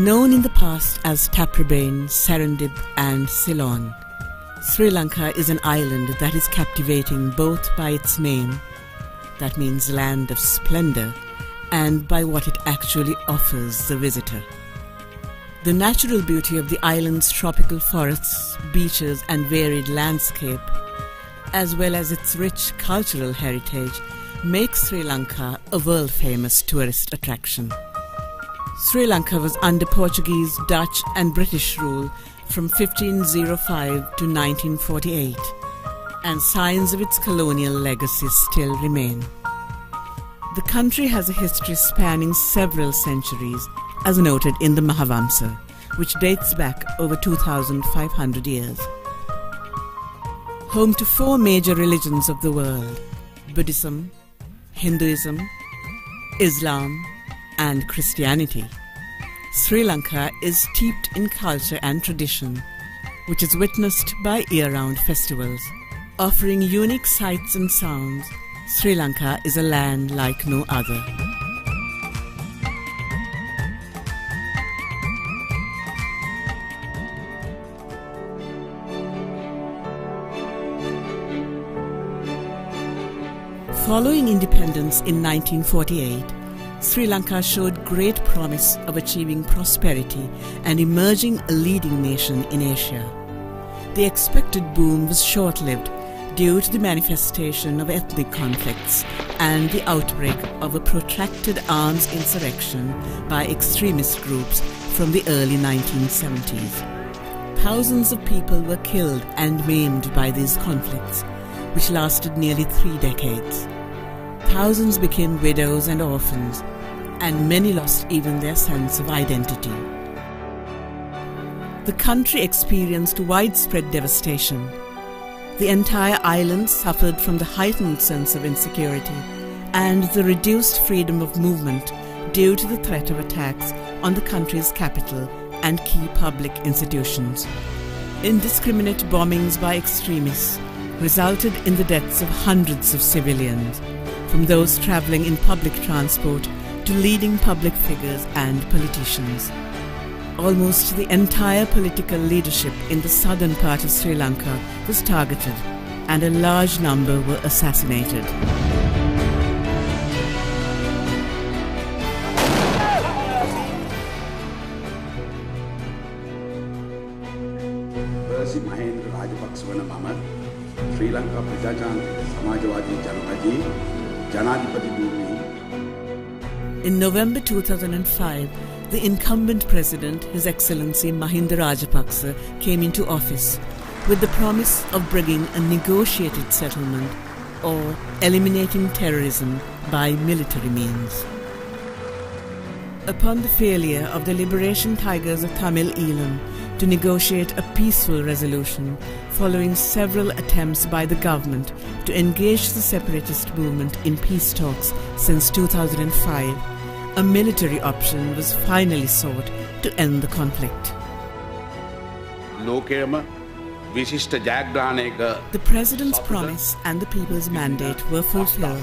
Known in the past as Taprobane, Serendip and Ceylon, Sri Lanka is an island that is captivating both by its name, that means land of splendor, and by what it actually offers the visitor. The natural beauty of the island's tropical forests, beaches and varied landscape, as well as its rich cultural heritage, makes Sri Lanka a world-famous tourist attraction. Sri Lanka was under Portuguese, Dutch and British rule from 1505 to 1948, and signs of its colonial legacy still remain. The country has a history spanning several centuries, as noted in the Mahavamsa, which dates back over 2,500 years. Home to 4 major religions of the world: Buddhism, Hinduism, Islam, and Christianity, Sri Lanka is steeped in culture and tradition, which is witnessed by year-round festivals. Offering unique sights and sounds, Sri Lanka is a land like no other. Following independence in 1948, Sri Lanka showed great promise of achieving prosperity and emerging a leading nation in Asia. The expected boom was short-lived due to the manifestation of ethnic conflicts and the outbreak of a protracted arms insurrection by extremist groups from the early 1970s. Thousands of people were killed and maimed by these conflicts, which lasted nearly 3 decades. Thousands became widows and orphans, and many lost even their sense of identity. The country experienced widespread devastation. The entire island suffered from the heightened sense of insecurity and the reduced freedom of movement due to the threat of attacks on the country's capital and key public institutions. Indiscriminate bombings by extremists resulted in the deaths of hundreds of civilians, from those traveling in public transport to leading public figures and politicians. Almost the entire political leadership in the southern part of Sri Lanka was targeted, and a large number were assassinated. Sri Lanka Prajajantric Samajwadi Janamaji Janadipati Bhumi. In November 2005, the incumbent president, His Excellency Mahinda Rajapaksa, came into office with the promise of bringing a negotiated settlement or eliminating terrorism by military means. Upon the failure of the Liberation Tigers of Tamil Eelam to negotiate a peaceful resolution following several attempts by the government to engage the separatist movement in peace talks since 2005, a military option was finally sought to end the conflict. The president's promise and the people's mandate were fulfilled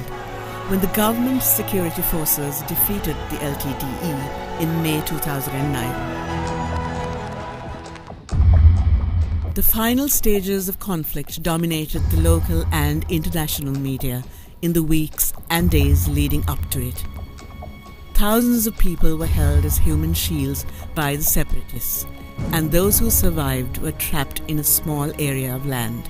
when the government security forces defeated the LTTE in May 2009. The final stages of conflict dominated the local and international media in the weeks and days leading up to it. Thousands of people were held as human shields by the separatists, and those who survived were trapped in a small area of land.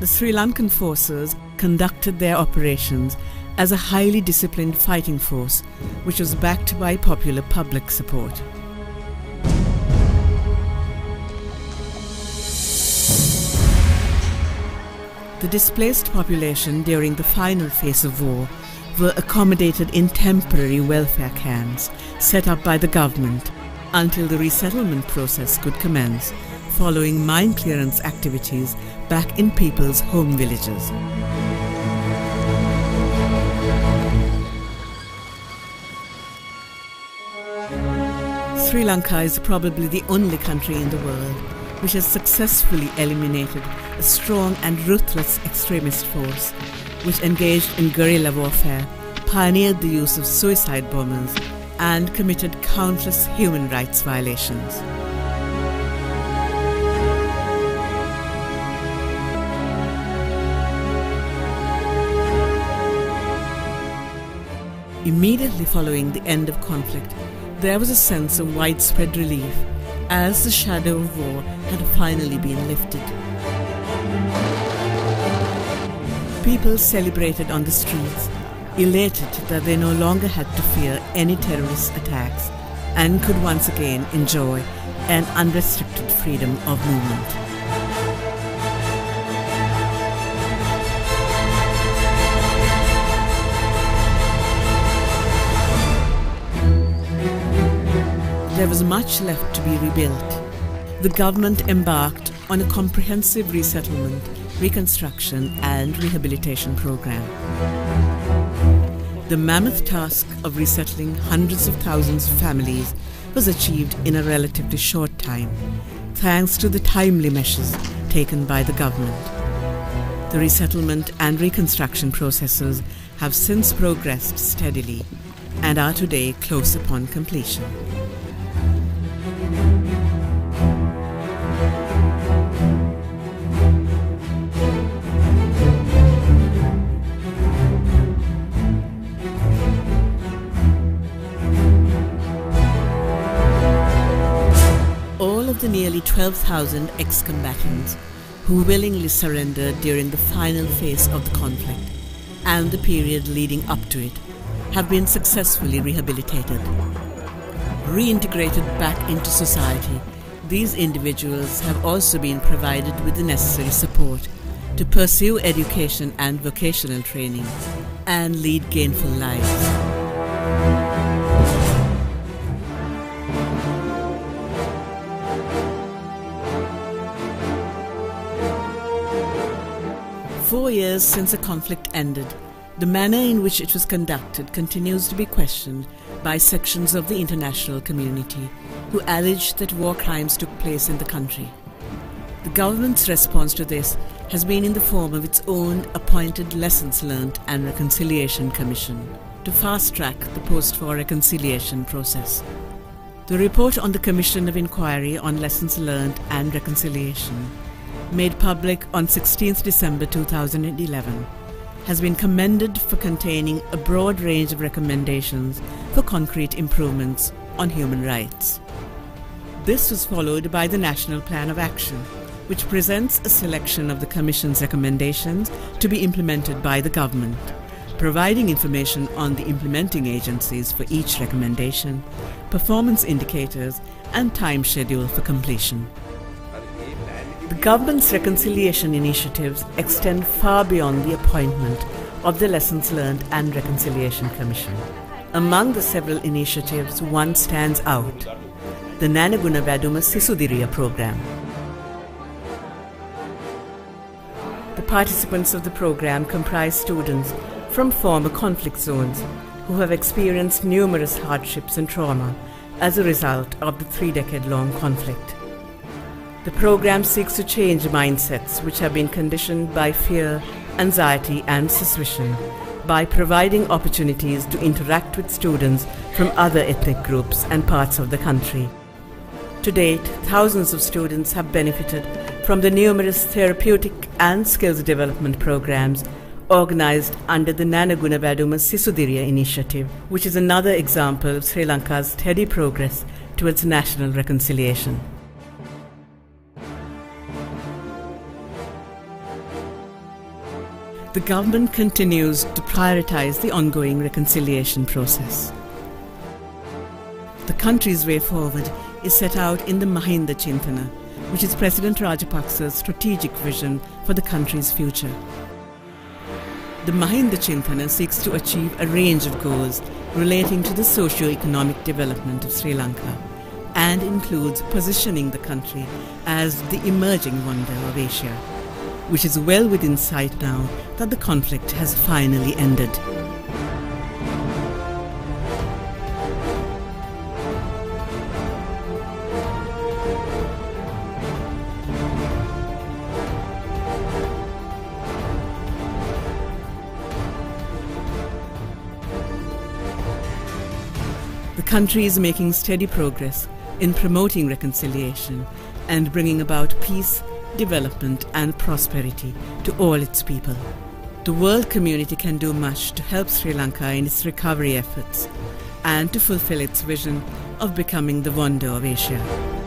The Sri Lankan forces conducted their operations as a highly disciplined fighting force, which was backed by popular public support. The displaced population during the final phase of war were accommodated in temporary welfare camps set up by the government until the resettlement process could commence, following mine clearance activities back in people's home villages. Sri Lanka is probably the only country in the world which has successfully eliminated a strong and ruthless extremist force, which engaged in guerrilla warfare, pioneered the use of suicide bombers, and committed countless human rights violations. Immediately following the end of conflict, there was a sense of widespread relief as the shadow of war had finally been lifted. People celebrated on the streets, elated that they no longer had to fear any terrorist attacks and could once again enjoy an unrestricted freedom of movement. There was much left to be rebuilt. The government embarked on a comprehensive resettlement, reconstruction and rehabilitation program. The mammoth task of resettling hundreds of thousands of families was achieved in a relatively short time, thanks to the timely measures taken by the government. The resettlement and reconstruction processes have since progressed steadily and are today close upon completion. The nearly 12,000 ex-combatants who willingly surrendered during the final phase of the conflict and the period leading up to it have been successfully rehabilitated. Reintegrated back into society, these individuals have also been provided with the necessary support to pursue education and vocational training and lead gainful lives. 4 years since the conflict ended, the manner in which it was conducted continues to be questioned by sections of the international community who allege that war crimes took place in the country. The government's response to this has been in the form of its own appointed Lessons Learned and Reconciliation Commission to fast-track the post-war reconciliation process. The report on the Commission of Inquiry on Lessons Learned and Reconciliation, made public on 16th December 2011, has been commended for containing a broad range of recommendations for concrete improvements on human rights. This was followed by the National Plan of Action, which presents a selection of the Commission's recommendations to be implemented by the government, providing information on the implementing agencies for each recommendation, performance indicators, and time schedule for completion. The government's reconciliation initiatives extend far beyond the appointment of the Lessons Learned and Reconciliation Commission. Among the several initiatives, one stands out: the Nanaguna Vaduma Sisudiriya program. The participants of the program comprise students from former conflict zones who have experienced numerous hardships and trauma as a result of the 3-decade-long conflict. The program seeks to change mindsets which have been conditioned by fear, anxiety, and suspicion by providing opportunities to interact with students from other ethnic groups and parts of the country. To date, thousands of students have benefited from the numerous therapeutic and skills development programs organized under the Nanaguna Vaduma Sisudiriya initiative, which is another example of Sri Lanka's steady progress towards national reconciliation. The government continues to prioritize the ongoing reconciliation process. The country's way forward is set out in the Mahinda Chintana, which is President Rajapaksa's strategic vision for the country's future. The Mahinda Chintana seeks to achieve a range of goals relating to the socio-economic development of Sri Lanka and includes positioning the country as the emerging wonder of Asia, which is well within sight now that the conflict has finally ended. The country is making steady progress in promoting reconciliation and bringing about peace, development and prosperity to all its people. The world community can do much to help Sri Lanka in its recovery efforts and to fulfill its vision of becoming the wonder of Asia.